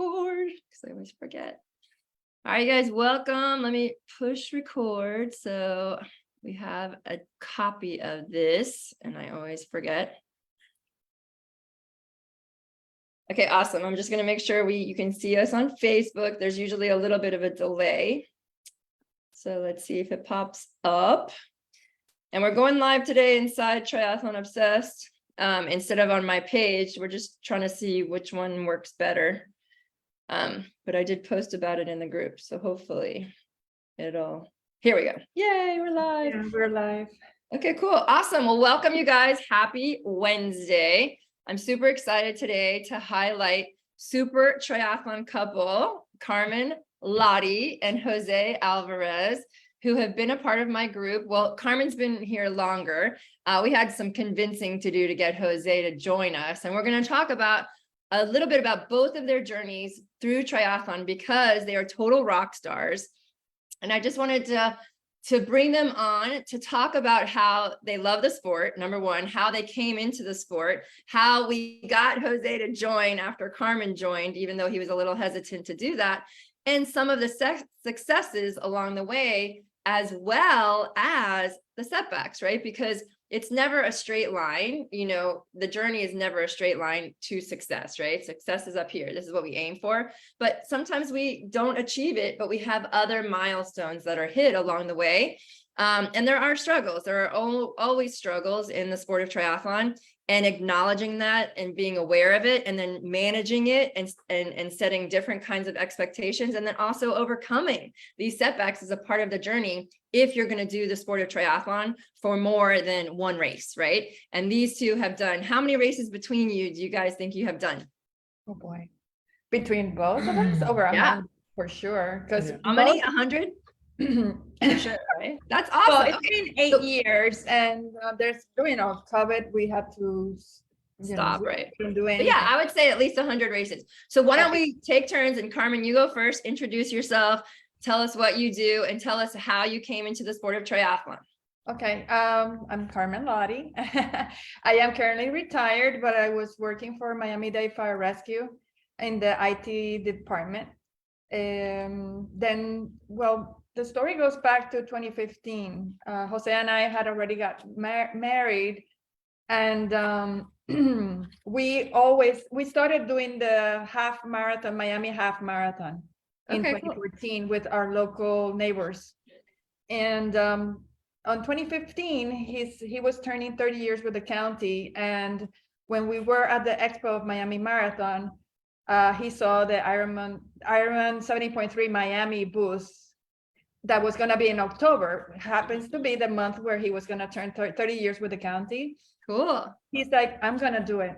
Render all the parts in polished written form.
record because I always forget. All right, you guys, welcome. Let me push record. So we have a copy of this, and I always forget. Okay, awesome. I'm just going to make sure you can see us on Facebook. There's usually a little bit of a delay. So let's see if it pops up. And we're going live today inside Triathlon Obsessed. Instead of on my page, we're just trying to see which one works better. But I did post about it in the group, so hopefully here we go. Yay, we're live. Yeah, we're live. Okay, cool. Awesome. Well, welcome you guys. Happy Wednesday. I'm super excited today to highlight super triathlon couple, Carmen Lotti and Jose Alvarez, who have been a part of my group. Well, Carmen's been here longer. We had some convincing to do to get Jose to join us. And we're going to talk about a little bit about both of their journeys through triathlon because they are total rock stars. And I just wanted to bring them on to talk about how they love the sport, number one, how they came into the sport, how we got Jose to join after Carmen joined, even though he was a little hesitant to do that, and some of the successes along the way, as well as the setbacks, right? Because it's never a straight line. You know, the journey is never a straight line to success, right? Success is up here. This is what we aim for. But sometimes we don't achieve it, but we have other milestones that are hit along the way. And there are struggles. There are always struggles in the sport of triathlon, and acknowledging that and being aware of it, and then managing it and setting different kinds of expectations, and then also overcoming these setbacks is a part of the journey if you're going to do the sport of triathlon for more than one race, right? And these two have done, how many races between you do you guys think you have done? Oh boy. Between both of us? Over 100 for sure. Because how many? 100? For sure, right? That's awesome. Well, it's been 8 years, and there's, COVID, we had to stop, right? Do anything. Yeah, I would say at least 100 races. So why don't we take turns, and Carmen, you go first, introduce yourself, tell us what you do, and tell us how you came into the sport of triathlon. Okay, I'm Carmen Lotti. I am currently retired, but I was working for Miami-Dade Fire Rescue in the IT department. The story goes back to 2015. Jose and I had already got married, and we started doing the Miami half marathon in 2014 with our local neighbors. And on 2015, he was turning 30 years with the county. And when we were at the expo of Miami Marathon, he saw the Ironman 70.3 Miami booth that was going to be in October. It happens to be the month where he was going to turn 30 years with the county. Cool. He's like, I'm going to do it.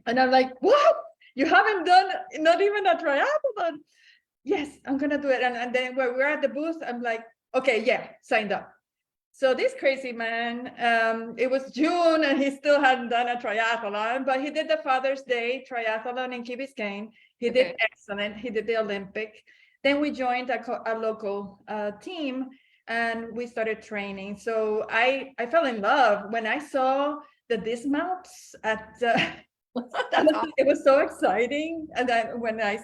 And I'm like, what? You haven't done not even a triathlon? Yes, I'm going to do it. And then when we're at the booth, I'm like, okay, yeah, signed up. So this crazy man, it was June and he still hadn't done a triathlon, but he did the Father's Day triathlon in Key Biscayne. He did excellent. He did the Olympic. Then we joined a local team and we started training. So I fell in love when I saw the dismounts at it was so exciting. And then when I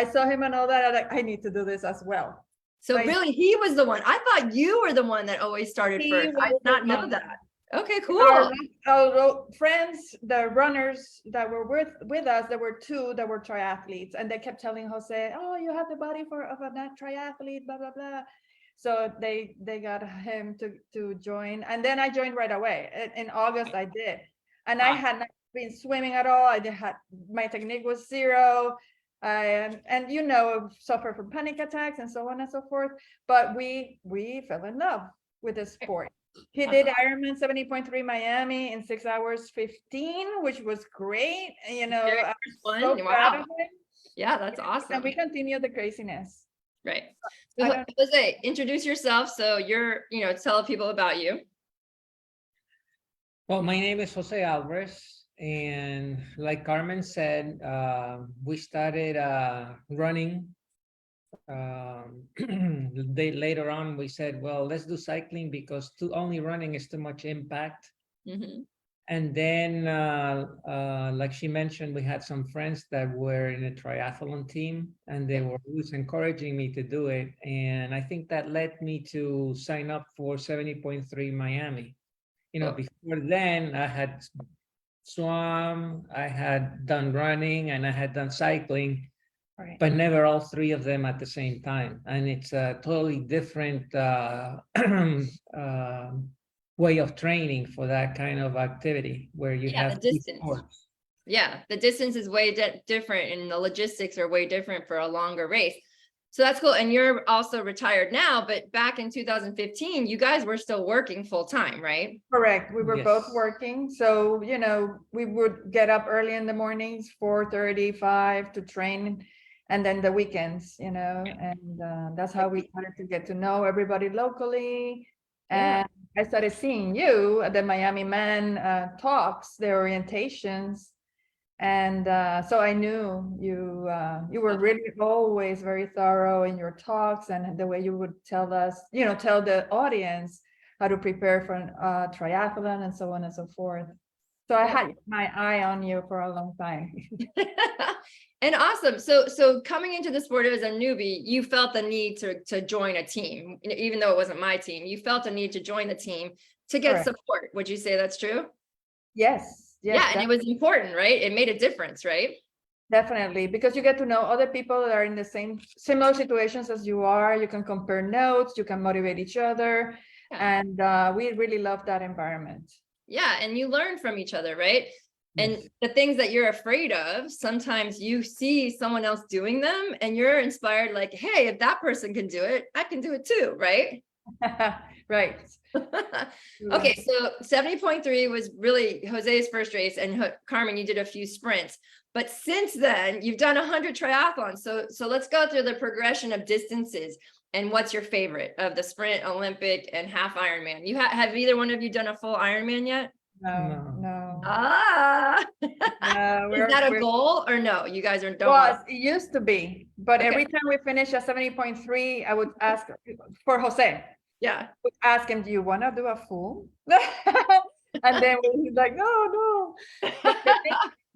saw him and all that, I was like, I need to do this as well. So really, he was the one. I thought you were the one that always started first. I did not know that. Okay, cool. Our friends, the runners that were with us, there were two that were triathletes, and they kept telling Jose, "Oh, you have the body of a triathlete, blah blah blah." So they got him to join, and then I joined right away. In August, I did, and I had not been swimming at all. My technique was zero. And suffer from panic attacks and so on and so forth. But we fell in love with the sport. He did Ironman 70.3 Miami in 6 hours 15, which was great. I was so proud of him. Yeah, that's awesome. And we continue the craziness. Right. So Jose, introduce yourself. So tell people about you. Well, my name is Jose Alvarez. And like Carmen said, we started running. Later on, we said, well, let's do cycling because only running is too much impact. Mm-hmm. And then, like she mentioned, we had some friends that were in a triathlon team, and they were always encouraging me to do it. And I think that led me to sign up for 70.3 Miami. Before then, I had swam, I had done running, and I had done cycling, Right. but never all three of them at the same time. And it's a totally different way of training for that kind of activity where you Yeah, have the two distance. sports. Yeah, the distance is way different and the logistics are way different for a longer race. So that's cool. And you're also retired now, but back in 2015, you guys were still working full time, right? Correct. We were both Yes. working. So, we would get up early in the mornings, 4:35 to train. And then the weekends, and that's how we started to get to know everybody locally. Yeah. And I started seeing you at the Miami Man talks, the orientations. And so I knew you were really always very thorough in your talks and the way you would tell us, tell the audience how to prepare for a triathlon and so on and so forth. So I had my eye on you for a long time. And awesome. So coming into the sport as a newbie, you felt the need to join a team, even though it wasn't my team. You felt a need to join the team to get Correct. support. Would you say that's true? Yes, Yeah, and it was important, right? It made a difference, right? definitely, because you get to know other people that are in the similar situations as you are. You can compare notes, you can motivate each other. Yeah. And we really love that environment. Yeah, and you learn from each other, right? And Yes. the things that you're afraid of, sometimes you see someone else doing them and you're inspired, like, hey, if that person can do it, I can do it too, right? Right. Okay, so 70.3 was really Jose's first race, and Carmen, you did a few sprints. But since then, you've done 100 triathlons. So let's go through the progression of distances. And what's your favorite of the sprint, Olympic, and half Ironman? You have either one of you done a full Ironman yet? No. Ah, No, is that a goal or no? You guys don't was want. it used to be, but Okay. every time we finish at 70.3, I would ask for Jose. Yeah. Would ask him, do you want to do a full? And then he's like, no. But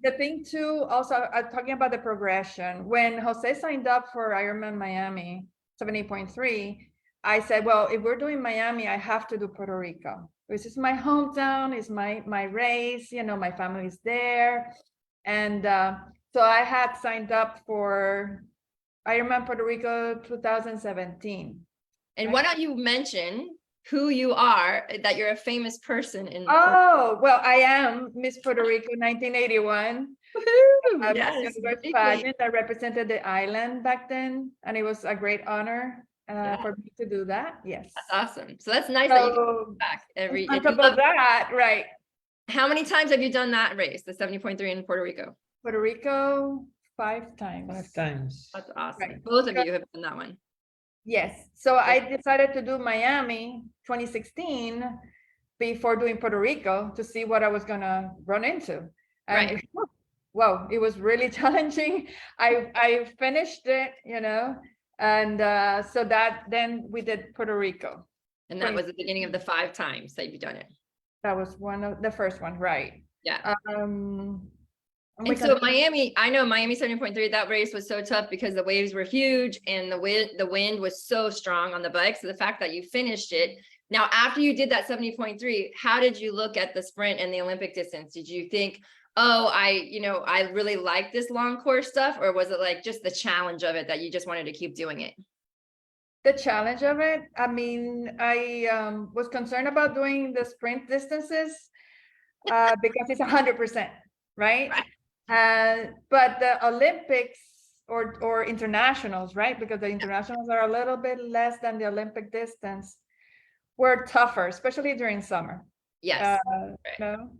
the thing too, also talking about the progression, when Jose signed up for Ironman Miami 70.3, I said, well, if we're doing Miami, I have to do Puerto Rico. This is my hometown, it's my race, my family's there. And so I had signed up for Ironman Puerto Rico 2017. And why don't you mention who you are, that you're a famous person in. Oh, well, I am Miss Puerto Rico 1981. Yes. Pageant that represented the island back then, and it was a great honor for me to do that. Yes. That's awesome. So that's nice that you come back every. On top of that, right. How many times have you done that race, the 70.3 in Puerto Rico? Puerto Rico, 5 times. 5 times. That's awesome. Right. Both of you have done that one. Yes. So I decided to do Miami 2016 before doing Puerto Rico to see what I was gonna run into. And Right. Well, it was really challenging. I finished it, and so then we did Puerto Rico. And that was the beginning of the 5 times that you've done it. That was one of the first one, right? Yeah. And so Miami, I know Miami 70.3, that race was so tough because the waves were huge and the wind was so strong on the bike. So the fact that you finished it. Now, after you did that 70.3, how did you look at the sprint and the Olympic distance? Did you think, oh, I really like this long course stuff? Or was it like just the challenge of it that you just wanted to keep doing it? The challenge of it, I mean, I was concerned about doing the sprint distances because it's 100%, right? But the Olympics or internationals, right? Because the internationals are a little bit less than the Olympic distance, were tougher, especially during summer. Yes. No.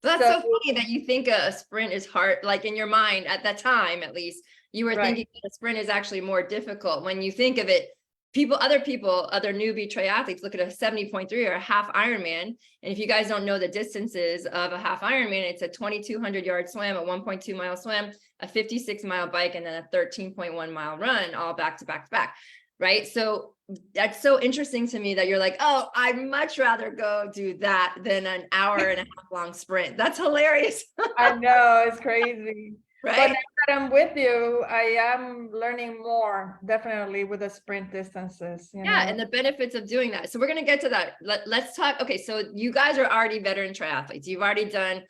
That's so funny that you think a sprint is hard, like in your mind at that time, at least, you were thinking that a sprint is actually more difficult. When you think of it, other newbie triathletes look at a 70.3 or a half Ironman. And if you guys don't know the distances of a half Ironman, it's a 2,200 yard swim, a 1.2 mile swim, a 56 mile bike, and then a 13.1 mile run, all back to back to back. right? So that's so interesting to me that you're like, oh, I'd much rather go do that than an hour and a half long sprint. That's hilarious. I know, it's crazy. But Right? now that I'm with you, I am learning more, definitely with the sprint distances, you Yeah, know. and the benefits of doing that. So we're going to get to that. Let's talk. Okay, so you guys are already veteran triathletes. You've already done,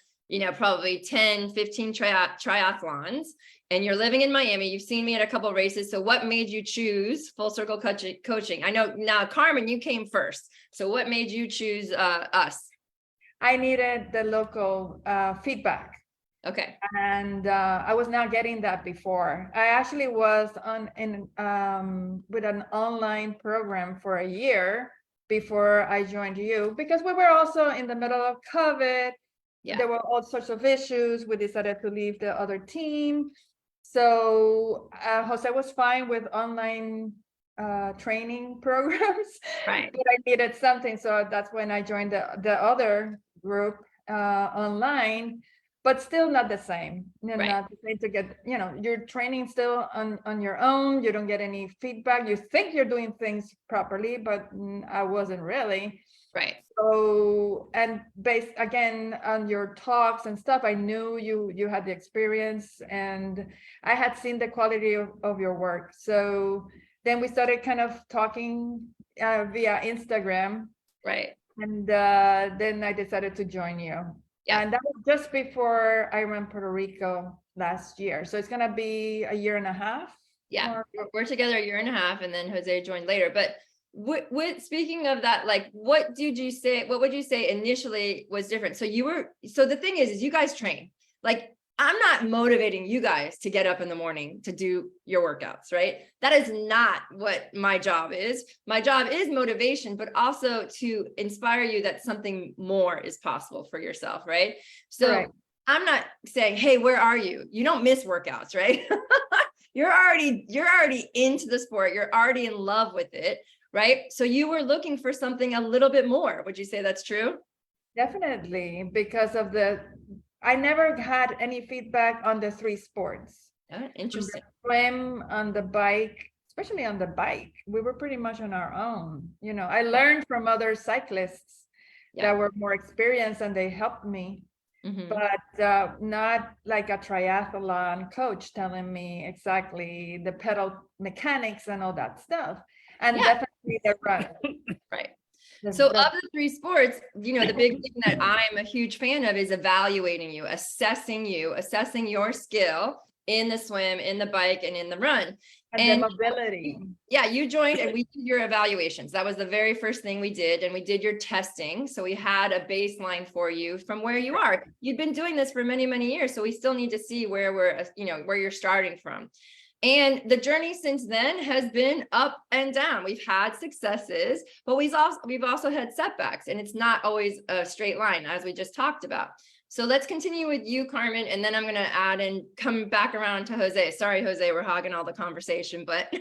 probably 10, 15 triathlons, and you're living in Miami. You've seen me at a couple of races. So what made you choose Full Circle Coaching? I know now, Carmen, you came first. So what made you choose us? I needed the local feedback. Okay. And I was not getting that before. I actually was with an online program for a year before I joined you, because we were also in the middle of COVID. Yeah. There were all sorts of issues. We decided to leave the other team. So Jose was fine with online training programs, Right. but I needed something. So that's when I joined the other group online. But still not the same. Right. Not the same to get, you're training still on your own. You don't get any feedback. You think you're doing things properly, but I wasn't really. Right. So, and based again on your talks and stuff, I knew you had the experience, and I had seen the quality of your work. So then we started kind of talking via Instagram. Right. And then I decided to join you. Yeah. And that was just before I went Puerto Rico last year. So it's going to be a year and a half. Yeah. We're together a year and a half, and then Jose joined later. But speaking of that, like, what would you say initially was different? So the thing is you guys train. Like, I'm not motivating you guys to get up in the morning to do your workouts, right? That is not what my job is. My job is motivation, but also to inspire you that something more is possible for yourself, right? So right. I'm not saying, hey, where are you? You don't miss workouts, right? You're already into the sport. You're already in love with it, right? So you were looking for something a little bit more. Would you say that's true? Definitely, because of I never had any feedback on the three sports. Oh, interesting. On the swim, on the bike, especially on the bike. We were pretty much on our own. I learned from other cyclists that were more experienced, and they helped me. Mm-hmm. But not like a triathlon coach telling me exactly the pedal mechanics and all that stuff. And definitely the run. Right. So of the three sports, the big thing that I'm a huge fan of is evaluating you, assessing your skill in the swim, in the bike, and in the run. And the mobility. Yeah, you joined and we did your evaluations. That was the very first thing we did. And we did your testing. So we had a baseline for you from where you are. You've been doing this for many, many years. So we still need to see where where you're starting from. And the journey since then has been up and down. We've had successes, but we've also had setbacks, and it's not always a straight line, as we just talked about. So let's continue with you, Carmen, and then I'm going to add and come back around to Jose. Sorry, Jose, we're hogging all the conversation, but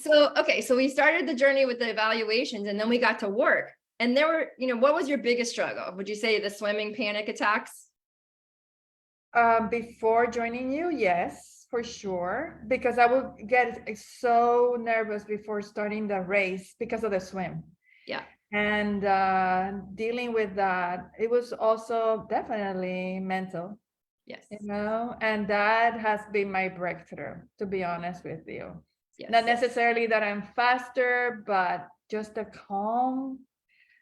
so we started the journey with the evaluations, and then we got to work. And there were, what was your biggest struggle? Would you say the swimming panic attacks? Before joining you, yes. For sure, because I would get so nervous before starting the race because of the swim. Yeah. And dealing with that, it was also definitely mental. Yes. And that has been my breakthrough, to be honest with you. Yes. Not necessarily that I'm faster, but just a calm,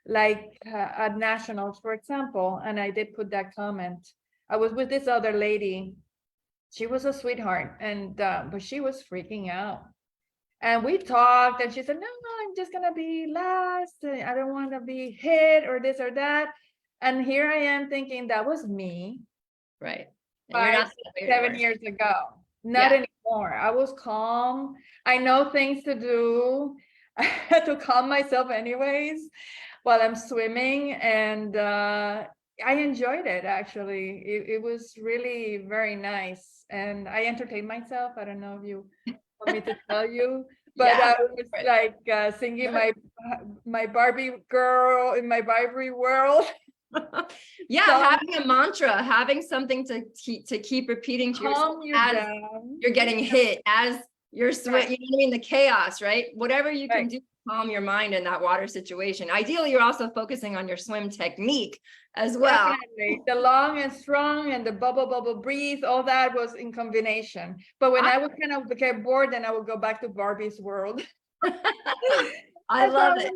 like at nationals, for example. And I did put that comment. I was with this other lady. She was a sweetheart, and but she was freaking out. And we talked, and she said, no, I'm just gonna be last. I don't want to be hit or this or that. And here I am thinking that was me. Right. 7 years ago. Not anymore. I was calm. I know things to do. I had to calm myself anyways while I'm swimming, and I enjoyed it, actually. It was really very nice. And I entertained myself. I don't know if you want me to tell you, but I was like singing my Barbie girl in my Barbie world. Yeah, so, having a mantra, having something to keep repeating to yourself as you're getting hit, as Your sweat, Right. you know what I mean? The chaos, right? Whatever you can Right. do to calm your mind in that water situation. Ideally, you're also focusing on your swim technique as well. Definitely. The long and strong and the bubble breathe, all that was in combination. But when I would kind of get bored, then I would go back to Barbie's world. I love it.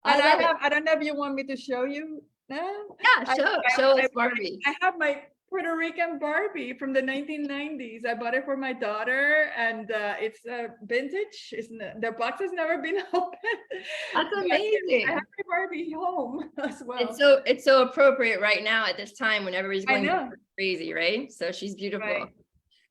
And I love it. I don't know if you want me to show you. No? Yeah, show us Barbie. I have my Puerto Rican Barbie from the 1990s. I bought it for my daughter, and it's vintage. The box has never been opened. That's But amazing. I have my Barbie home as well. It's so appropriate right now at this time when everybody's I going know. crazy, right? So she's beautiful. Right.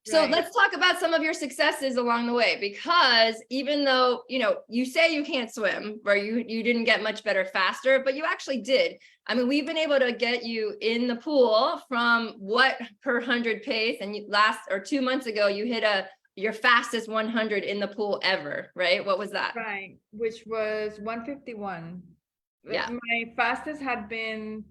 So Right. let's talk about some of your successes along the way, because even though, you know, you say you can't swim, or you didn't get much better faster, but you actually did. I mean, we've been able to get you in the pool from what per 100 pace, and you 2 months ago, you hit your fastest 100 in the pool ever, right? What was that? Right, which was 151. Yeah. My fastest had been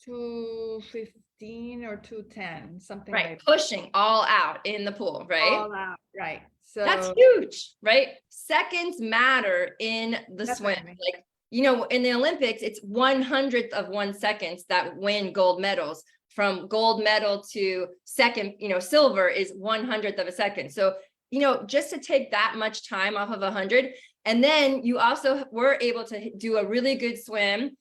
215 or 210, something Right, like pushing all out in the pool, right? all out. Right. So That's huge, right? Seconds matter in the swim. Definitely. Like, you know, in the Olympics, it's 1/100th of 1 second that win gold medals. From gold medal to second, you know, silver is 1/100th of a second. So, you know, just to take that much time off of 100, and then you also were able to do a really good swim.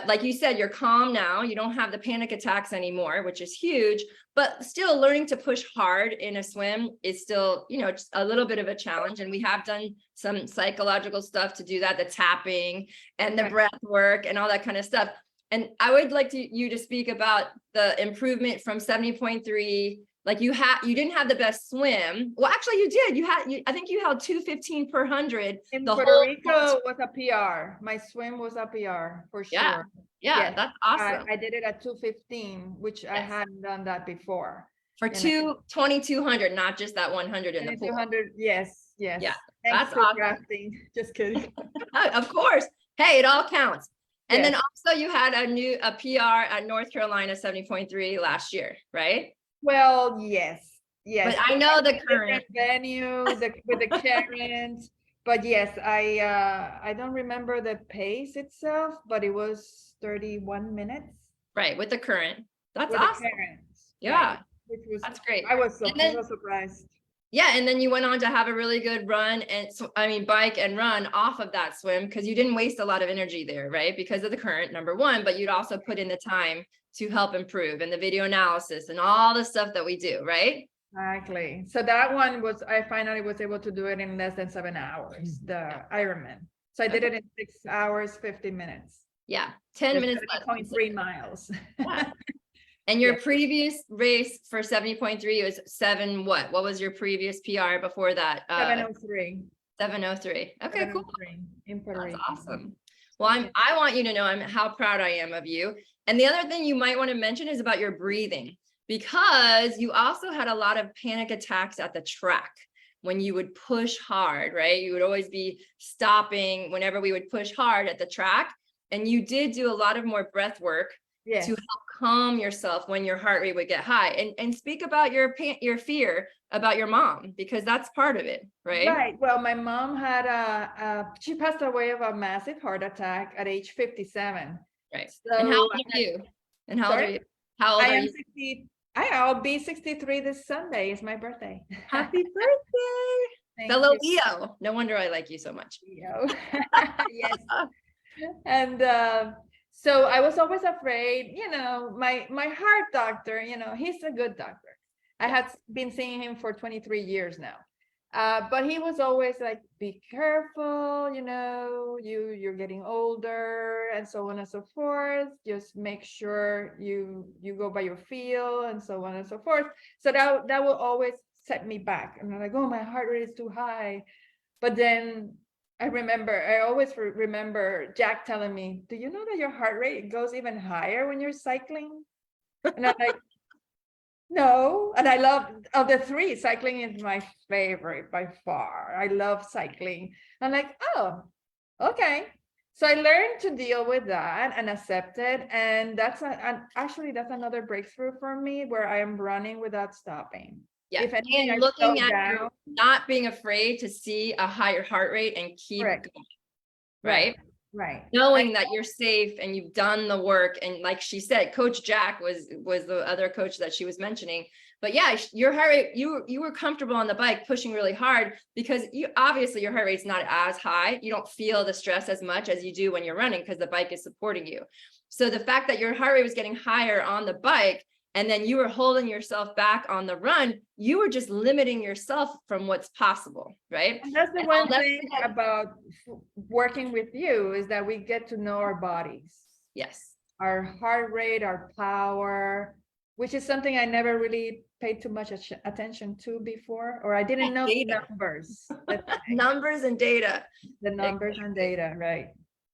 Like you said, you're calm now. You don't have the panic attacks anymore, which is huge, but still learning to push hard in a swim is still, you know, just a little bit of a challenge. And we have done some psychological stuff to do that, the tapping and the Right. breath work and all that kind of stuff. And I would like you to speak about the improvement from 70.3. Like you didn't have the best swim. Well, actually you did. I think you held 215 per 100. In the Puerto whole Rico was a PR. My swim was a PR for Yeah. sure. Yeah, Yes. that's awesome. I did it at 215, which I Yes. hadn't done that before. For you know. 2,200, not just that 100 in the pool. 200, yes. Yeah, Thanks that's to awesome. drafting. Just kidding. Of course. Hey, it all counts. And then Yes. also you had a PR at North Carolina 70.3 last year, right? Well, yes. But I know the Different current. venue with the Karens, but yes, I don't remember the pace itself, but it was 31 minutes Right, with the current. That's with awesome. the Karens. Yeah, right, which was that's great. I was And then- so surprised. Yeah, and then you went on to have a really good run and bike and run off of that swim, because you didn't waste a lot of energy there, right? Because of the current, number one, but you'd also put in the time to help improve and the video analysis and all the stuff that we do, right? Exactly. So that one was, I finally was able to do it in less than 7 hours, the Ironman. So I did it in 6 hours, 50 minutes. Yeah, 10 minutes less. 0.3 miles. Yeah. And your previous race for 70.3 was 7 what? What was your previous PR before that? 703. 703. Okay, cool. 703 in Puerto That's Rico. awesome. Well, I want you to know how proud I am of you. And the other thing you might want to mention is about your breathing, because you also had a lot of panic attacks at the track when you would push hard, right? You would always be stopping whenever we would push hard at the track. And you did do a lot of more breath work Yes. to help calm yourself when your heart rate would get high. And speak about your fear about your mom, because that's part of it, right? Right. Well, my mom had she passed away of a massive heart attack at age 57. Right. So And how old are you? And how old are Sorry? you? How old I are am you? 60. I'll be 63 this Sunday. It's my birthday. Happy birthday. Thank Fellow you, Leo. No wonder I like you so much. Leo. Yes. And so I was always afraid, my heart doctor, he's a good doctor. I had been seeing him for 23 years now. But he was always like, be careful, you're getting older and so on and so forth. Just make sure you go by your feel and so on and so forth. So that will always set me back. And I'm like, oh, my heart rate is too high. But then I always remember Jack telling me, do you know that your heart rate goes even higher when you're cycling? And I'm like, no. And I love, of the three, cycling is my favorite by far. I love cycling. I'm like, oh, okay. So I learned to deal with that and accept it. And actually that's another breakthrough for me, where I am running without stopping. Yeah, If anything, I and slow looking at your, down. not being afraid to see a higher heart rate and keep Correct. going, Right. right? Right. Knowing that you're safe and you've done the work. And like she said, Coach Jack was the other coach that she was mentioning. But yeah, your heart rate, you were comfortable on the bike pushing really hard because you obviously your heart rate's not as high. You don't feel the stress as much as you do when you're running because the bike is supporting you. So the fact that your heart rate was getting higher on the bike and then you were holding yourself back on the run, you were just limiting yourself from what's possible, right? And that's the And one I'll never thing forget- about working with you is that we get to know our bodies, Yes. our heart rate, our power, which is something I never really paid too much attention to before, or I didn't know Data. numbers, Numbers and data. the numbers and data, right?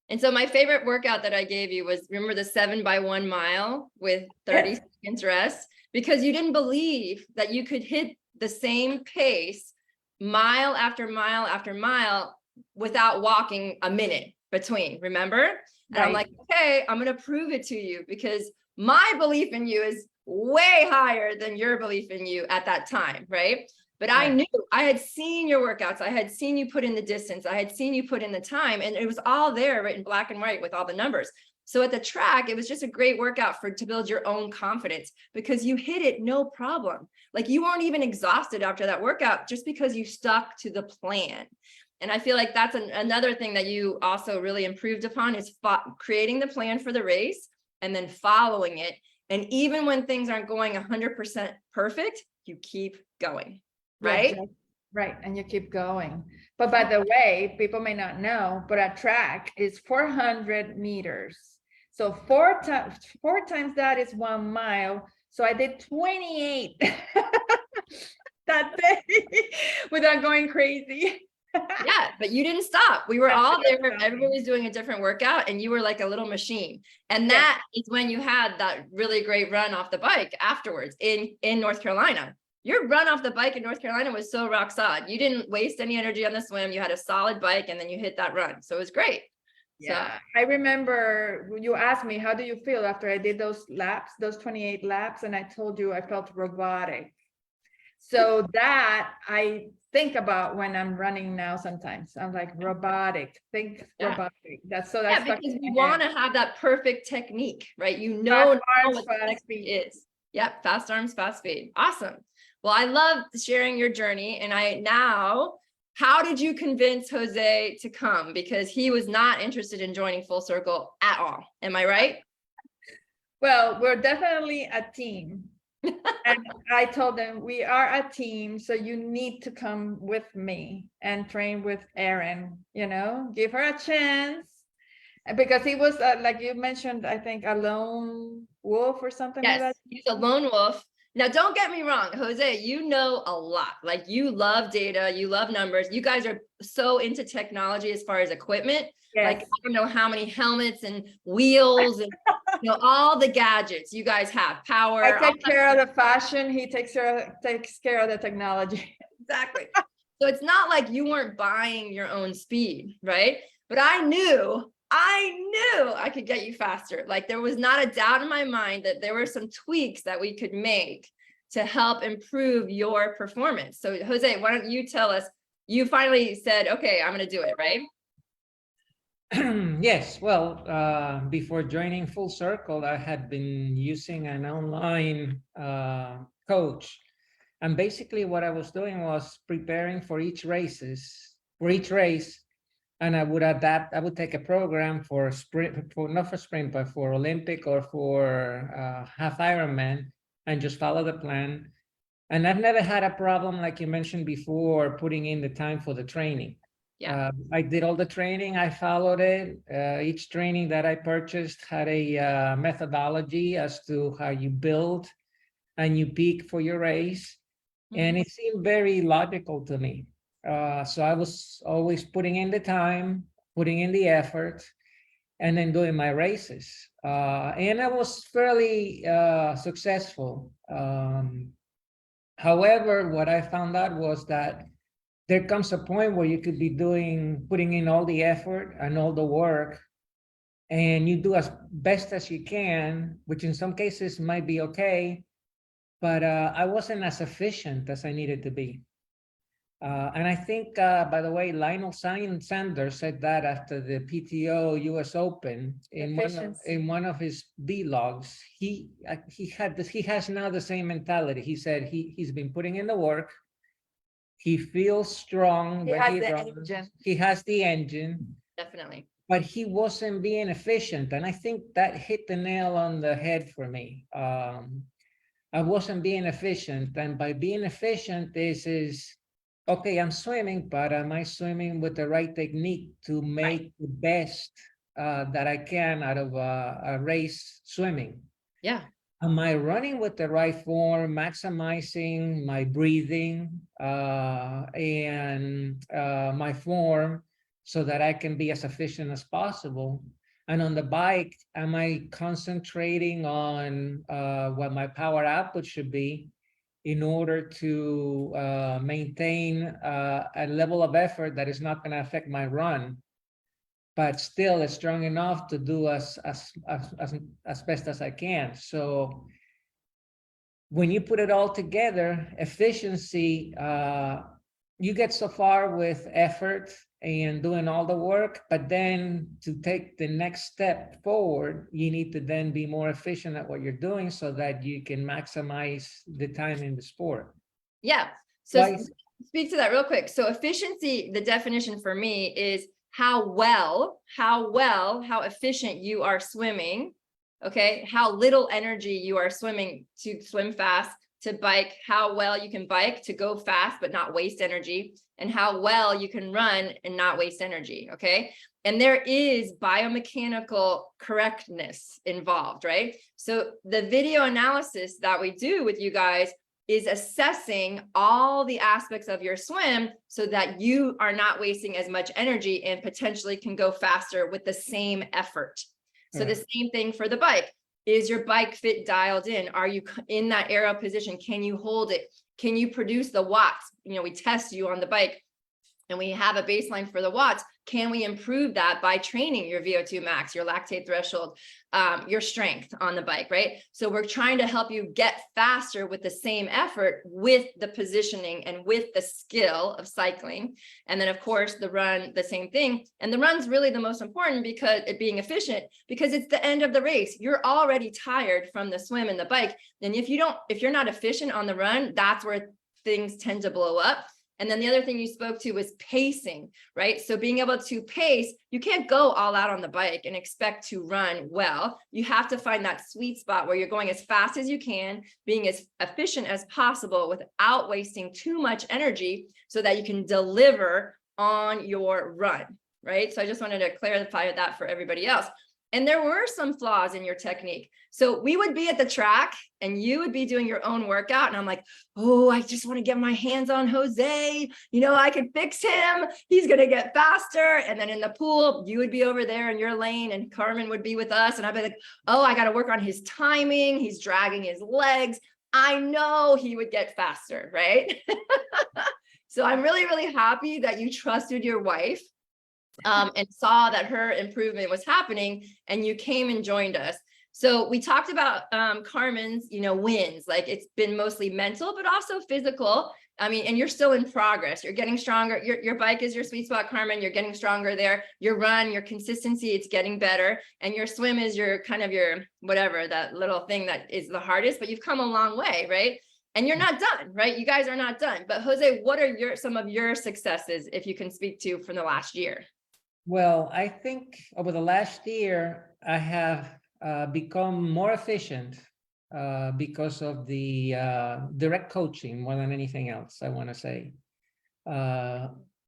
And so my favorite workout that I gave you was, remember the 7x1 mile with 30 Yes. seconds rest? Because you didn't believe that you could hit the same pace mile after mile after mile without walking a minute between, remember? And I'm Right. like, okay, I'm going to prove it to you because my belief in you is way higher than your belief in you at that time, right? But I Right. knew, I had seen your workouts. I had seen you put in the distance. I had seen you put in the time, and it was all there written black and white with all the numbers. So at the track, it was just a great workout to build your own confidence because you hit it no problem. Like you weren't even exhausted after that workout just because you stuck to the plan. And I feel like that's another thing that you also really improved upon is creating the plan for the race and then following it. And even when things aren't going 100% perfect, you keep going. Right? Yeah, right. And you keep going. But by the way, people may not know, but a track is 400 meters. So four times that is 1 mile. So I did 28 that day without going crazy. Yeah, but you didn't stop. We were I all didn't there. stop. Everybody was doing a different workout and you were like a little machine. And Yeah. that is when you had that really great run off the bike afterwards in North Carolina. Your run off the bike in North Carolina was so rock solid. You didn't waste any energy on the swim. You had a solid bike and then you hit that run. So it was great. Yeah, I remember you asked me, how do you feel after I did those laps, those 28 laps? And I told you I felt robotic. So that I think about when I'm running now sometimes. I'm like robotic, robotic. That's so that's because we want to have that perfect technique, right? You know fast arms, what fast technique feet. is. Yep, fast arms, fast speed. Awesome. Well, I love sharing your journey. And how did you convince Jose to come? Because he was not interested in joining Full Circle at all. Am I right? Well, we're definitely a team. And I told them we are a team, so you need to come with me and train with Erin, give her a chance. Because he was, like you mentioned, I think a lone wolf or something like that. Yes, he's a lone wolf. Now, don't get me wrong, Jose, you know a lot. Like you love data, you love numbers. You guys are so into technology as far as equipment. Yes. Like I don't know how many helmets and wheels and all the gadgets you guys have. Power. I take care of the fashion. He takes care of the technology. Exactly. So it's not like you weren't buying your own speed, right? But I knew I could get you faster. Like there was not a doubt in my mind that there were some tweaks that we could make to help improve your performance. So Jose, why don't you tell us, you finally said, okay, I'm going to do it, right? Yes, well, before joining Full Circle, I had been using an online coach. And basically what I was doing was preparing for each race, and I would take a program for sprint, not for sprint, but for Olympic or for half Ironman, and just follow the plan. And I've never had a problem, like you mentioned before, putting in the time for the training. Yeah. I did all the training, I followed it. Each training that I purchased had a methodology as to how you build and you peak for your race. And it seemed very logical to me. So I was always putting in the time, putting in the effort, and then doing my races. And I was fairly successful. However, what I found out was that there comes a point where you could be putting in all the effort and all the work, and you do as best as you can, which in some cases might be okay. but I wasn't as efficient as I needed to be. And I think, by the way, Lionel Sanders said that after the PTO US Open Efficiency. in one of his vlogs. He has now the same mentality. He said he's been putting in the work. He feels strong He when has he the runs. engine. He has the engine, Definitely. but he wasn't being efficient. And I think that hit the nail on the head for me. I wasn't being efficient. And by being efficient is, okay, I'm swimming, but am I swimming with the right technique to make the best that I can out of a race swimming? Yeah. Am I running with the right form, maximizing my breathing and my form so that I can be as efficient as possible? And on the bike, am I concentrating on what my power output should be in order to maintain a level of effort that is not going to affect my run, but still is strong enough to do as best as I can? So when you put it all together, efficiency, you get so far with effort and doing all the work, but then to take the next step forward, you need to then be more efficient at what you're doing so that you can maximize the time in the sport. Yeah. So Why- speak to that real quick. So efficiency, the definition for me is how efficient you are swimming. Okay. How little energy you are swimming to swim fast, to bike, how well you can bike to go fast, but not waste energy, and how well you can run and not waste energy. Okay. And there is biomechanical correctness involved, right? So the video analysis that we do with you guys is assessing all the aspects of your swim so that you are not wasting as much energy and potentially can go faster with the same effort. So the same thing for the bike. Is your bike fit dialed in? Are you in that aero position? Can you hold it? Can you produce the watts? You know, we test you on the bike and we have a baseline for the watts. Can we improve that by training your VO2 max, your lactate threshold, your strength on the bike, right? So we're trying to help you get faster with the same effort with the positioning and with the skill of cycling. And then of course the run, the same thing. And the run's really the most important because it being efficient, because it's the end of the race. You're already tired from the swim and the bike. And if you're not efficient on the run, that's where things tend to blow up. And then the other thing you spoke to was pacing, right? So being able to pace, you can't go all out on the bike and expect to run well. You have to find that sweet spot where you're going as fast as you can, being as efficient as possible without wasting too much energy so that you can deliver on your run, right? So I just wanted to clarify that for everybody else. And there were some flaws in your technique. So we would be at the track and you would be doing your own workout. And I'm like, oh, I just want to get my hands on Jose. You know, I could fix him. He's going to get faster. And then in the pool, you would be over there in your lane and Carmen would be with us. And I'd be like, oh, I got to work on his timing. He's dragging his legs. I know he would get faster, right? So I'm really, really happy that you trusted your wife. And saw that her improvement was happening and you came and joined us. So we talked about Carmen's, wins, like it's been mostly mental, but also physical. I mean, and you're still in progress. You're getting stronger. Your bike is your sweet spot, Carmen. You're getting stronger there. Your run, your consistency, it's getting better. And your swim is your whatever, that little thing that is the hardest, but you've come a long way, right? And you're not done, right? You guys are not done. But Jose, what are some of your successes, if you can speak to, from the last year? Well, I think over the last year, I have become more efficient because of the direct coaching more than anything else, I want to say.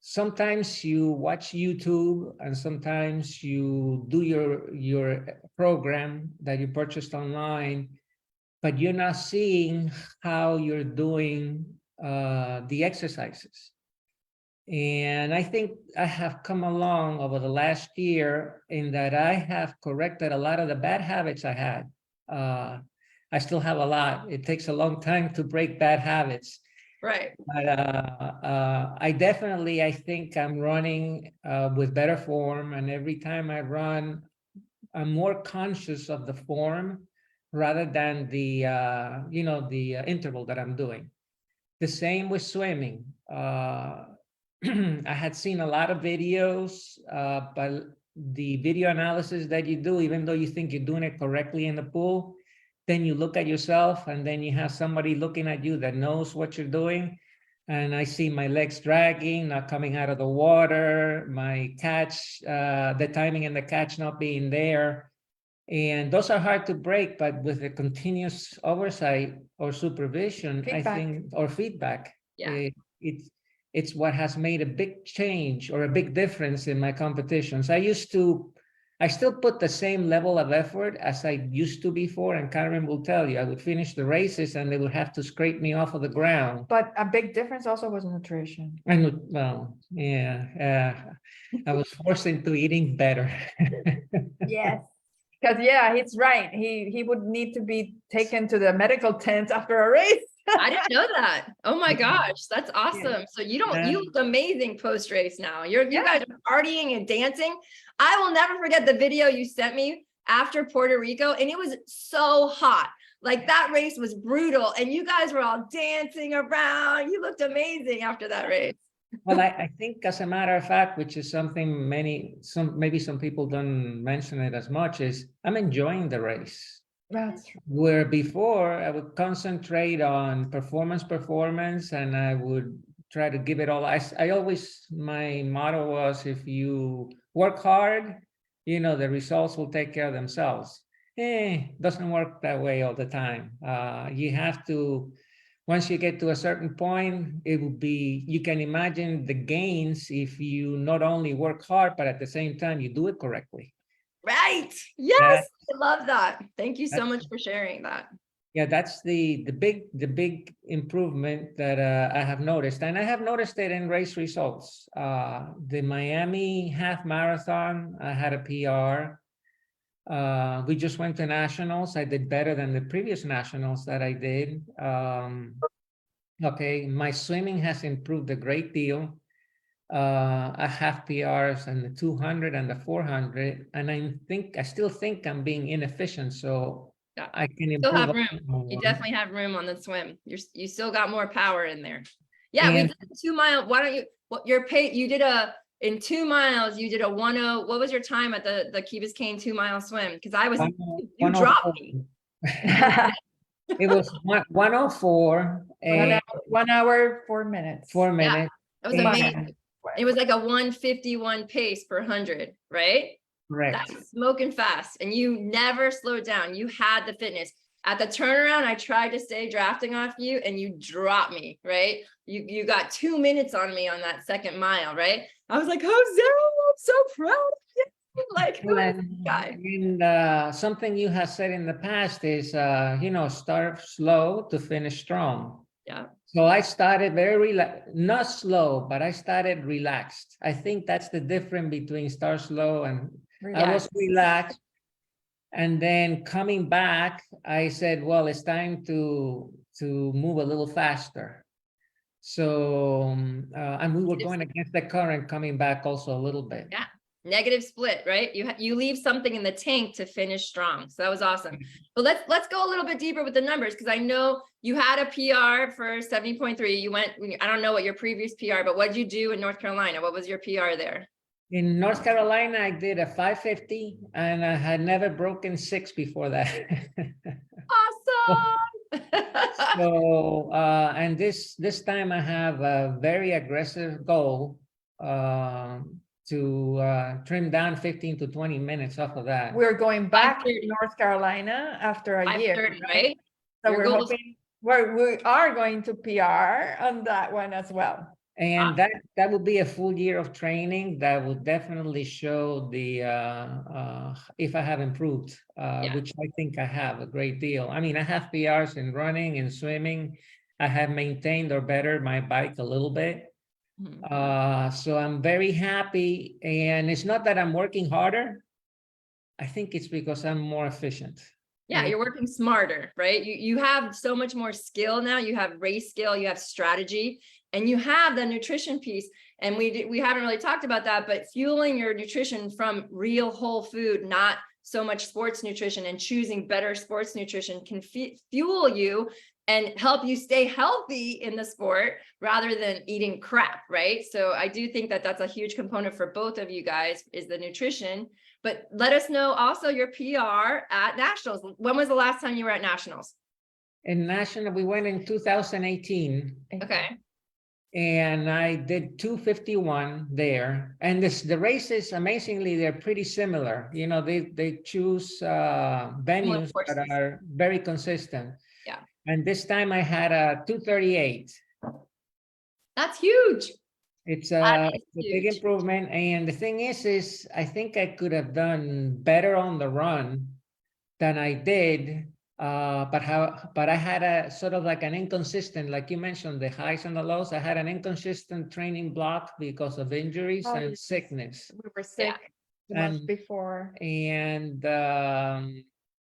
Sometimes you watch YouTube and sometimes you do your program that you purchased online, but you're not seeing how you're doing the exercises. And I think I have come along over the last year in that I have corrected a lot of the bad habits I had. I still have a lot. It takes a long time to break bad habits. Right. But I think I'm running with better form. And every time I run, I'm more conscious of the form rather than the, the interval that I'm doing. The same with swimming. I had seen a lot of videos, but the video analysis that you do, even though you think you're doing it correctly in the pool, then you look at yourself and then you have somebody looking at you that knows what you're doing. And I see my legs dragging, not coming out of the water, my catch, the timing and the catch not being there. And those are hard to break, but with a continuous oversight or supervision, I Feedback. think, or feedback, Yeah. it's what has made a big change or a big difference in my competitions. I still put the same level of effort as I used to before, and Carmen will tell you, I would finish the races and they would have to scrape me off of the ground. But a big difference also was nutrition. And well, yeah, I was forced into eating better. Yes. Because yeah, he's right. He would need to be taken to the medical tent after a race. I didn't know that. Oh my gosh, that's awesome. So you look amazing post-race now. You guys are partying and dancing. I will never forget the video you sent me after Puerto Rico, and it was so hot. Like that race was brutal, and you guys were all dancing around. You looked amazing after that race. Well, I think, as a matter of fact, which is something maybe some people don't mention it as much, is I'm enjoying the race. That's true. Where before I would concentrate on performance, and I would try to give it all. My motto was, if you work hard, the results will take care of themselves. Doesn't work that way all the time. You have to, once you get to a certain point, you can imagine the gains if you not only work hard, but at the same time, you do it correctly. Right. Yes. I love that. Thank you so much for sharing that. Yeah, that's the big improvement that I have noticed. And I have noticed it in race results. The Miami half marathon, I had a PR. We just went to nationals. I did better than the previous nationals that I did. Okay, my swimming has improved a great deal. I have PRs and the 200 and the 400, and I still think I'm being inefficient, so Yeah. I can Still have improve. room. You definitely have room on the swim. You still got more power in there. Yeah, we And- did a 2 mile. Why don't you? What your pace? You did in 2 miles. You did a 10. What was your time at the Key Biscayne 2 mile swim? Because I was you dropped me. It was 104 and 1 hour, 4 minutes. 4 minutes. That was amazing. It was like a 151 pace per 100, right? Correct. That's smoking fast, and you never slowed down. You had the fitness. At the turnaround, I tried to stay drafting off you, and you dropped me, right? You got 2 minutes on me on that second mile, right? I was like, Jose, I'm so proud of you. Like, who is this guy? And something you have said in the past is, start slow to finish strong. Yeah. So I started very not slow, but I started relaxed. I think that's the difference between start slow and I was relaxed. And then coming back, I said, well, it's time to move a little faster. So, and we were going against the current coming back also a little bit. Yeah. Negative split, right? You leave something in the tank to finish strong. So that was awesome. But let's go a little bit deeper with the numbers, because I know you had a PR for 70.3. You went, I don't know what your previous PR, but what did you do in North Carolina? What was your PR there? In North Carolina, I did a 550, and I had never broken 6 before that. Awesome. So, and this time I have a very aggressive goal to trim down 15 to 20 minutes off of that. We're going back to 5:30. North Carolina after a year, 5:30, right? So Your we're goal is- hoping we are going to PR on that one as well. And that would be a full year of training that would definitely show the if I have improved, which I think I have a great deal. I mean, I have PRs in running and swimming. I have maintained or bettered my bike a little bit. So I'm very happy, and it's not that I'm working harder. I think it's because I'm more efficient. Yeah, you're working smarter, right? You have so much more skill now. You have race skill, you have strategy, and you have the nutrition piece. And we haven't really talked about that, but fueling your nutrition from real whole food, not so much sports nutrition, and choosing better sports nutrition can fuel you and help you stay healthy in the sport rather than eating crap, right? So I do think that that's a huge component for both of you guys, is the nutrition. But let us know also your PR at Nationals. When was the last time you were at Nationals? In national, we went in 2018. Okay. And I did 251 there. And the races, amazingly, they're pretty similar. You know, they choose venues that are very consistent. Yeah. And this time I had a 238. That's huge. It's That a is big huge. improvement. And the thing is I think I could have done better on the run than I did. But I had a sort of like an inconsistent, like you mentioned, the highs and the lows. I had an inconsistent training block because of injuries Oh, and yes. sickness. We were sick the month before. And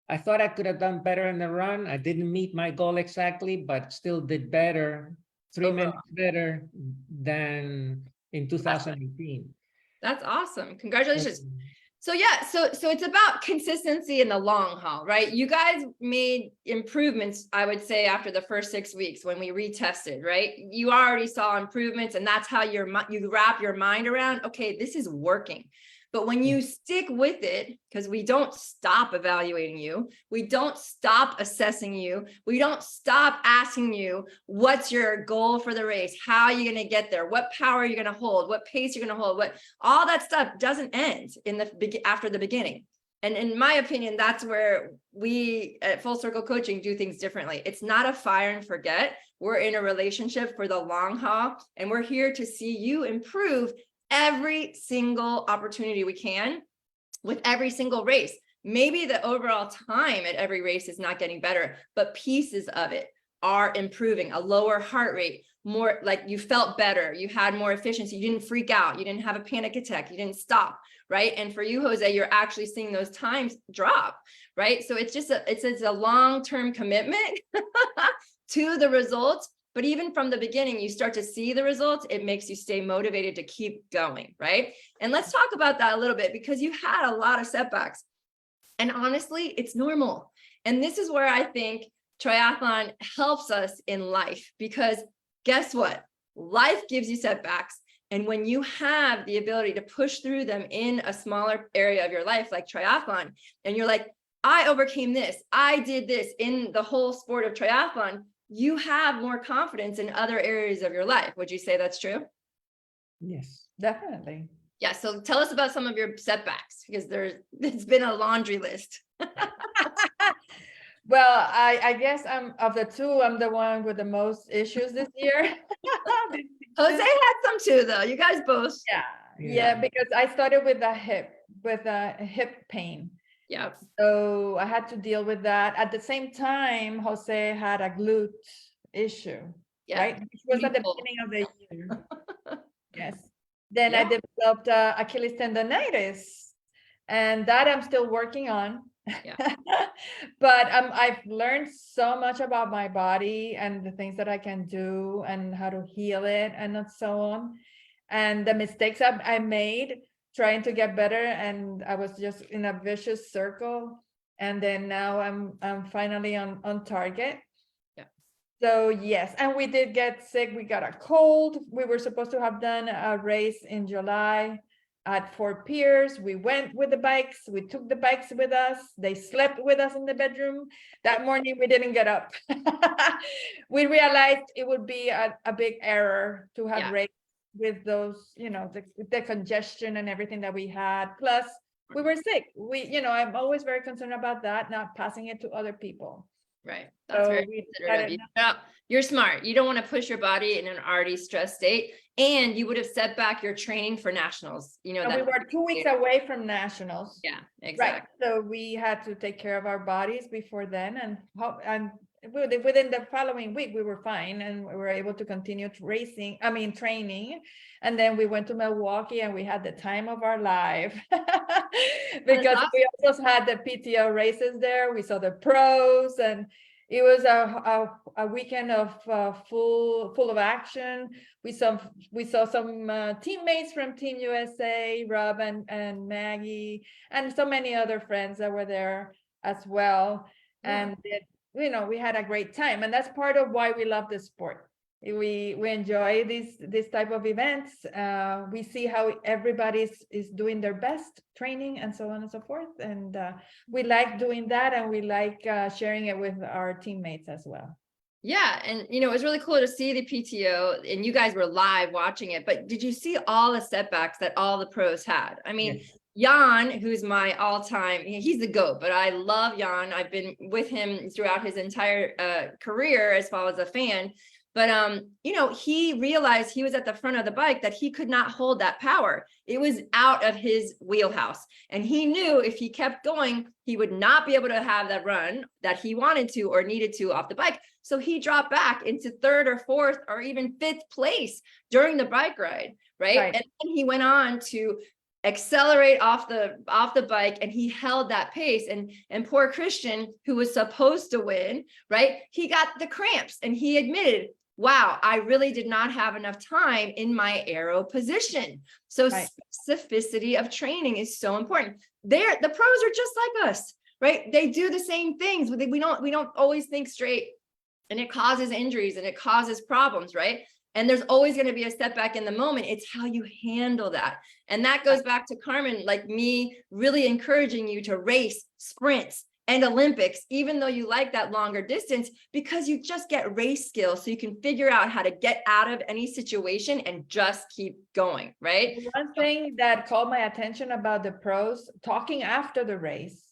I thought I could have done better in the run. I didn't meet my goal exactly, but still did better, 3 Overall. minutes better than in 2018. That's awesome. Congratulations. So yeah, so it's about consistency in the long haul, right? You guys made improvements, I would say, after the first 6 weeks when we retested, right? You already saw improvements, and that's how you wrap your mind around, okay, this is working. But when you stick with it, because we don't stop evaluating you, we don't stop assessing you, we don't stop asking you, what's your goal for the race? How are you going to get there? What power are you going to hold? What pace you're going to hold? What, all that stuff doesn't end after the beginning. And in my opinion, that's where we at Full Circle Coaching do things differently. It's not a fire and forget. We're in a relationship for the long haul, and we're here to see you improve every single opportunity we can with every single race. Maybe the overall time at every race is not getting better, but pieces of it are improving. A lower heart rate, more like you felt better, you had more efficiency, you didn't freak out, you didn't have a panic attack, you didn't stop, right? And for you, Jose, you're actually seeing those times drop, right? So it's just it's a long-term commitment to the results. But even from the beginning, you start to see the results, it makes you stay motivated to keep going, right? And let's talk about that a little bit, because you had a lot of setbacks. And honestly, it's normal. And this is where I think triathlon helps us in life, because guess what? Life gives you setbacks. And when you have the ability to push through them in a smaller area of your life, like triathlon, and you're like, I overcame this, I did this in the whole sport of triathlon, you have more confidence in other areas of your life. Would you say that's true? Yes, Definitely. Yeah. So tell us about some of your setbacks, because it's been a laundry list. Well, I guess I'm of the two, I'm the one with the most issues this year. Jose had some too, though. You guys both. Yeah, because I started with a hip pain. Yeah. So I had to deal with that. At the same time, Jose had a glute issue, right? Which was at the beginning of the year. Yes. Then I developed Achilles tendonitis, and that I'm still working on. Yeah. But I've learned so much about my body and the things that I can do and how to heal it and so on. And the mistakes I made trying to get better, and I was just in a vicious circle. And then now I'm finally on target. Yeah. So yes, and we did get sick. We got a cold. We were supposed to have done a race in July at Fort Pierce. We went with the bikes. We took the bikes with us. They slept with us in the bedroom. That morning we didn't get up. We realized it would be a big error to have raced with those, the congestion and everything that we had. Plus we were sick. I'm always very concerned about that, not passing it to other people. Right. That's very considerate. You're smart. You don't want to push your body in an already stressed state, and you would have set back your training for nationals. We were 2 weeks away from nationals. Yeah, exactly. Right. So we had to take care of our bodies before then, and within the following week we were fine, and we were able to continue training. And then we went to Milwaukee, and we had the time of our life because we also had the PTO races there. We saw the pros, and It was a weekend of full of action. We saw some teammates from Team USA, Rob and Maggie, and so many other friends that were there as well. Yeah. And we had a great time, and that's part of why we love the sport. We enjoy this type of events. We see how everybody is doing their best training and so on and so forth, and we like doing that, and we like sharing it with our teammates as well. Yeah, and it was really cool to see the PTO, and you guys were live watching it, but did you see all the setbacks that all the pros had? I mean, Yes. Jan, who's my all-time, he's the GOAT, but I love Jan. I've been with him throughout his entire career as far as a fan. But he realized he was at the front of the bike that he could not hold that power. It was out of his wheelhouse. And he knew if he kept going, he would not be able to have that run that he wanted to or needed to off the bike. So he dropped back into third or fourth or even fifth place during the bike ride, right? And then he went on to accelerate off the bike, and he held that pace, and poor Christian, who was supposed to win, right? He got the cramps, and he admitted, wow, I really did not have enough time in my aero position. So specificity of training is so important. The pros are just like us, right? They do the same things. We don't always think straight, and it causes injuries and it causes problems, right? And there's always going to be a setback in the moment. It's how you handle that. And that goes back to Carmen, like me really encouraging you to race, sprints, and Olympics, even though you like that longer distance, because you just get race skills, so you can figure out how to get out of any situation and just keep going, right? One thing that caught my attention about the pros talking after the race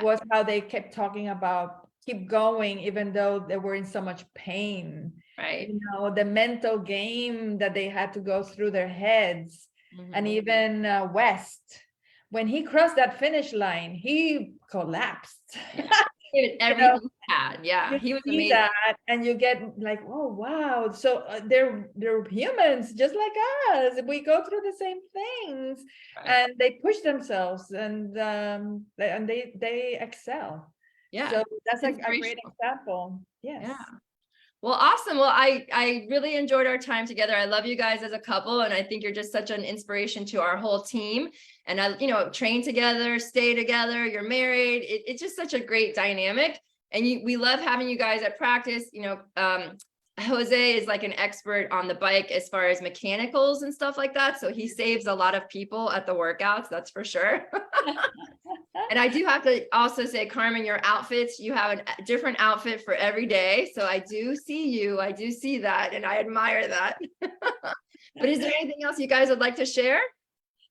was how they kept talking about keep going, even though they were in so much pain. Right. The mental game that they had to go through their heads. And even West, when he crossed that finish line, he collapsed. Everything he had. Yeah, he was amazing. That, and you get like, oh wow, so they're humans just like us. We go through the same things, and they push themselves, and they excel. Yeah, so that's like a great example. Yes. Yeah. Well, awesome. Well, I really enjoyed our time together. I love you guys as a couple, and I think you're just such an inspiration to our whole team. And train together, stay together, you're married. It's just such a great dynamic. And we love having you guys at practice. Jose is like an expert on the bike as far as mechanicals and stuff like that. So he saves a lot of people at the workouts, that's for sure. And I do have to also say, Carmen, your outfits, you have a different outfit for every day. So I do see that, and I admire that. But is there anything else you guys would like to share?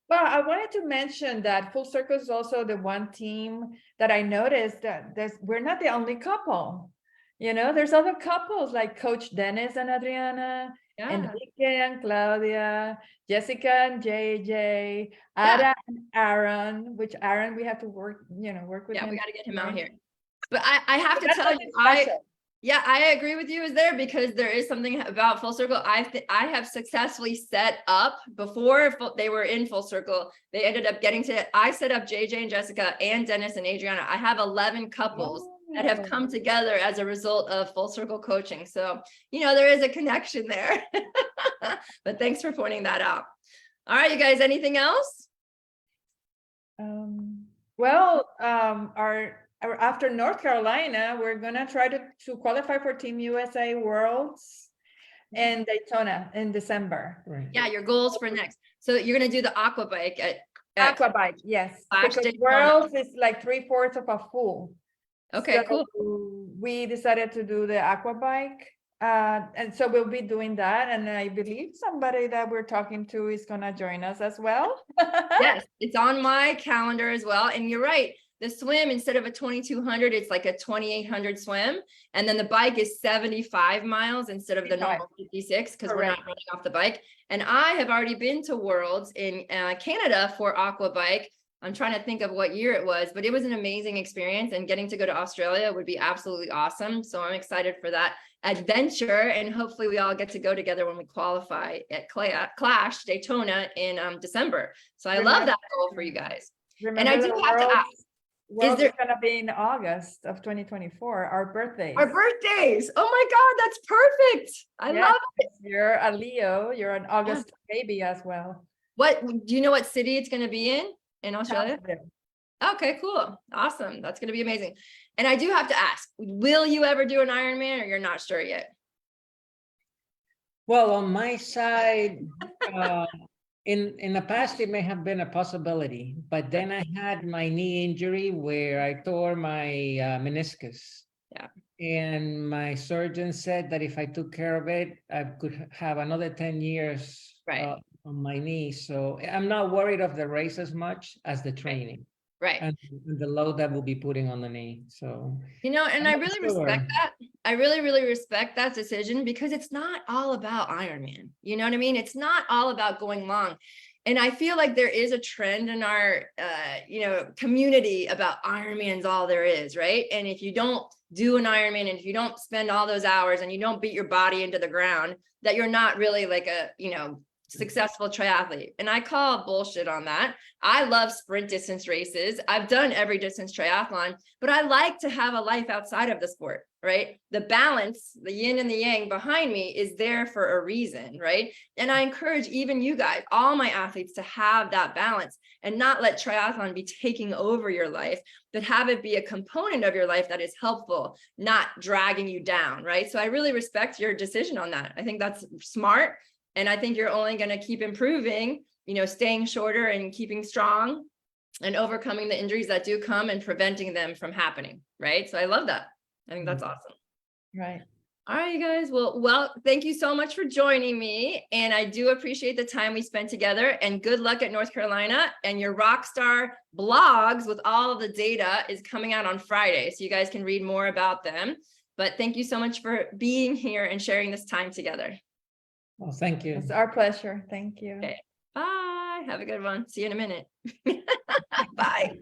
Well, I wanted to mention that Full Circle is also the one team that I noticed that we're not the only couple. There's other couples like Coach Dennis and Adriana, Enrique and Claudia, Jessica and JJ, Ada and Aaron, which Aaron, we have to work with him. Yeah, we got to get him out here. But I have to tell you, I agree with you there, because there is something about Full Circle. I have successfully set up before they were in Full Circle. They ended up I set up JJ and Jessica and Dennis and Adriana. I have 11 couples that have come together as a result of Full Circle coaching. So, there is a connection there. But thanks for pointing that out. All right, you guys, anything else? After North Carolina, we're gonna try to qualify for Team USA Worlds in Daytona in December. Right. Yeah, your goals for next. So you're gonna do the aqua bike at Aquabike, yes. Because Worlds is like 3/4 of a full. Okay, cool. We decided to do the aqua bike, and so we'll be doing that. And I believe somebody that we're talking to is gonna join us as well. Yes, it's on my calendar as well. And you're right. The swim, instead of a 2,200, it's like a 2,800 swim. And then the bike is 75 miles instead of the normal 56, because we're not running off the bike. And I have already been to Worlds in Canada for aqua bike. I'm trying to think of what year it was, but it was an amazing experience, and getting to go to Australia would be absolutely awesome. So I'm excited for that adventure, and hopefully we all get to go together when we qualify at Clash Daytona in December. So I love that goal for you guys. And I do have to ask, Well, there- it's gonna be in August of 2024, our birthdays. Our birthdays. Oh my God, that's perfect. I Yeah, love You're a Leo, you're an August baby as well. what, do you know what city it's going to be in Australia? Townsville. Okay, cool. Awesome. That's going to be amazing. And I do have to ask, will you ever do an Ironman or you're not sure yet? Well, on my side, in the past, it may have been a possibility, but then I had my knee injury where I tore my meniscus. Yeah. And my surgeon said that if I took care of it, I could have another 10 years Right. on my knee. So I'm not worried of the race as much as the training Right. and the load that we'll be putting on the knee. So, You know, and I'm I not really sure. respect that. I really, really respect that decision because it's not all about Ironman. You know what I mean? It's not all about going long. And I feel like there is a trend in our, community about Ironman's all there is, right? And if you don't do an Ironman and if you don't spend all those hours and you don't beat your body into the ground, that you're not really like a, successful triathlete. And I call bullshit on that. I love sprint distance races. I've done every distance triathlon, but I like to have a life outside of the sport, right? The balance, the yin and the yang behind me is there for a reason, right? And I encourage even you guys, all my athletes, to have that balance and not let triathlon be taking over your life, but have it be a component of your life that is helpful, not dragging you down, right? So I really respect your decision on that. I think that's smart. And I think you're only going to keep improving, staying shorter and keeping strong and overcoming the injuries that do come and preventing them from happening. Right. So I love that. I think that's awesome. Right. All right, you guys. Well, thank you so much for joining me. And I do appreciate the time we spent together, and good luck at North Carolina. And your Rockstar blogs with all of the data is coming out on Friday. So you guys can read more about them. But thank you so much for being here and sharing this time together. Well, thank you. It's our pleasure. Thank you. Okay. Bye. Have a good one. See you in a minute. Bye.